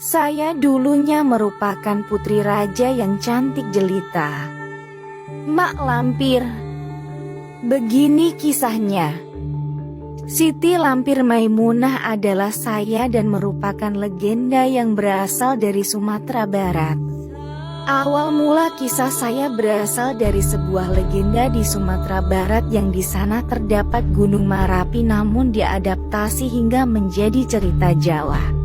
Saya dulunya merupakan putri raja yang cantik jelita. Mak Lampir. Begini kisahnya. Siti Lampir Maimunah adalah saya dan merupakan legenda yang berasal dari Sumatera Barat. Awal mula kisah saya berasal dari sebuah legenda di Sumatera Barat yang di sana terdapat Gunung Marapi namun diadaptasi hingga menjadi cerita Jawa.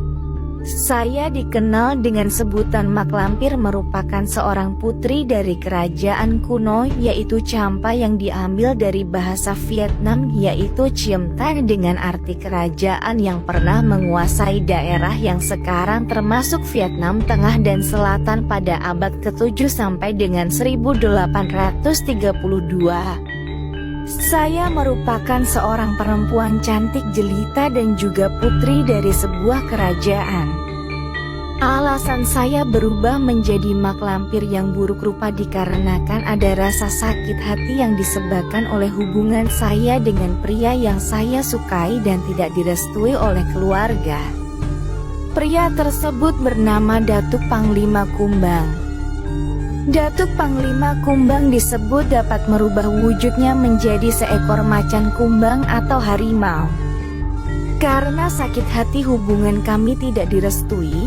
Saya dikenal dengan sebutan Mak Lampir merupakan seorang putri dari kerajaan kuno yaitu Champa yang diambil dari bahasa Vietnam yaitu Chiem Tan dengan arti kerajaan yang pernah menguasai daerah yang sekarang termasuk Vietnam Tengah dan Selatan pada abad ke-7 sampai dengan 1832. Saya merupakan seorang perempuan cantik jelita dan juga putri dari sebuah kerajaan. Alasan saya berubah menjadi Mak Lampir yang buruk rupa dikarenakan ada rasa sakit hati yang disebabkan oleh hubungan saya dengan pria yang saya sukai dan tidak direstui oleh keluarga. Pria tersebut bernama Datuk Panglima Kumbang. Datuk Panglima Kumbang disebut dapat merubah wujudnya menjadi seekor macan kumbang atau harimau. Karena sakit hati hubungan kami tidak direstui,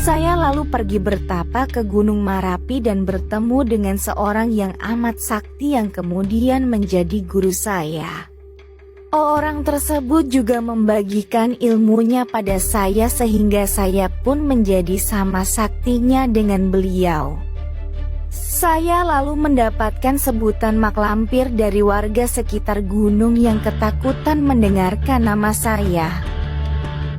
saya lalu pergi bertapa ke Gunung Marapi dan bertemu dengan seorang yang amat sakti yang kemudian menjadi guru saya. Orang tersebut juga membagikan ilmunya pada saya sehingga saya pun menjadi sama saktinya dengan beliau. Saya lalu mendapatkan sebutan Mak Lampir dari warga sekitar gunung yang ketakutan mendengarkan nama saya.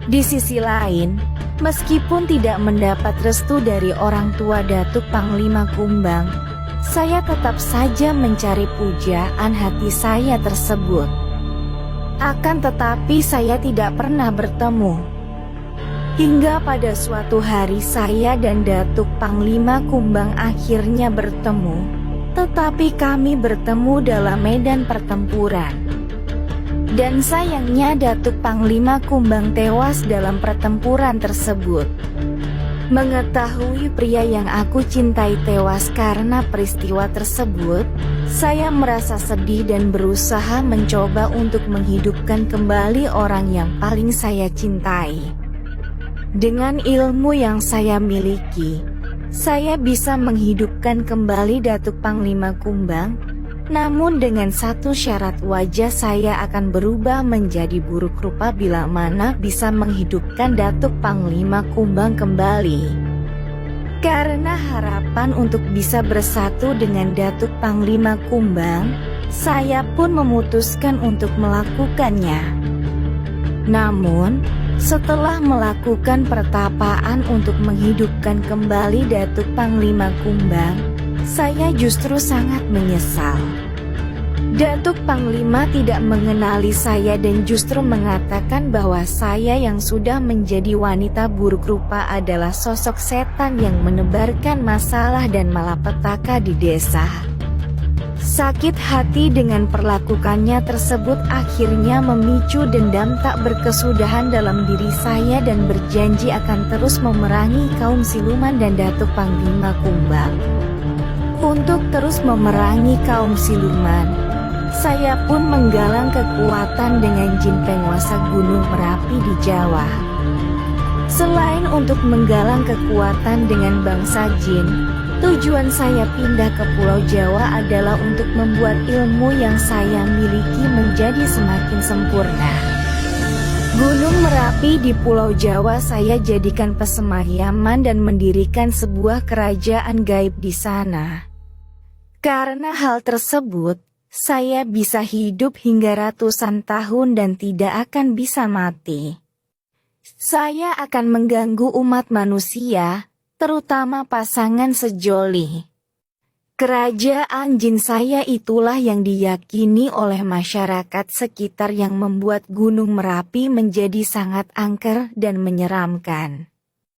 Di sisi lain, meskipun tidak mendapat restu dari orang tua Datuk Panglima Kumbang, saya tetap saja mencari pujaan hati saya tersebut. Akan tetapi saya tidak pernah bertemu. Hingga pada suatu hari saya dan Datuk Panglima Kumbang akhirnya bertemu, tetapi kami bertemu dalam medan pertempuran. Dan sayangnya Datuk Panglima Kumbang tewas dalam pertempuran tersebut. Mengetahui pria yang aku cintai tewas karena peristiwa tersebut, saya merasa sedih dan berusaha mencoba untuk menghidupkan kembali orang yang paling saya cintai. Dengan ilmu yang saya miliki, saya bisa menghidupkan kembali Datuk Panglima Kumbang, namun dengan satu syarat wajah saya akan berubah menjadi buruk rupa bila mana bisa menghidupkan Datuk Panglima Kumbang kembali. Karena harapan untuk bisa bersatu dengan Datuk Panglima Kumbang, saya pun memutuskan untuk melakukannya. Namun, setelah melakukan pertapaan untuk menghidupkan kembali Datuk Panglima Kumbang, saya justru sangat menyesal. Datuk Panglima tidak mengenali saya dan justru mengatakan bahwa saya yang sudah menjadi wanita buruk rupa adalah sosok setan yang menebarkan masalah dan malapetaka di desa. Sakit hati dengan perlakukannya tersebut akhirnya memicu dendam tak berkesudahan dalam diri saya dan berjanji akan terus memerangi kaum siluman dan Datuk Panglima Kumbang. Untuk terus memerangi kaum siluman, saya pun menggalang kekuatan dengan jin penguasa Gunung Merapi di Jawa. Selain untuk menggalang kekuatan dengan bangsa jin, tujuan saya pindah ke Pulau Jawa adalah untuk membuat ilmu yang saya miliki menjadi semakin sempurna. Gunung Merapi di Pulau Jawa saya jadikan pesemahyaman dan mendirikan sebuah kerajaan gaib di sana. Karena hal tersebut, saya bisa hidup hingga ratusan tahun dan tidak akan bisa mati. Saya akan mengganggu umat manusia, terutama pasangan sejoli. Kerajaan jin saya itulah yang diyakini oleh masyarakat sekitar yang membuat Gunung Merapi menjadi sangat angker dan menyeramkan.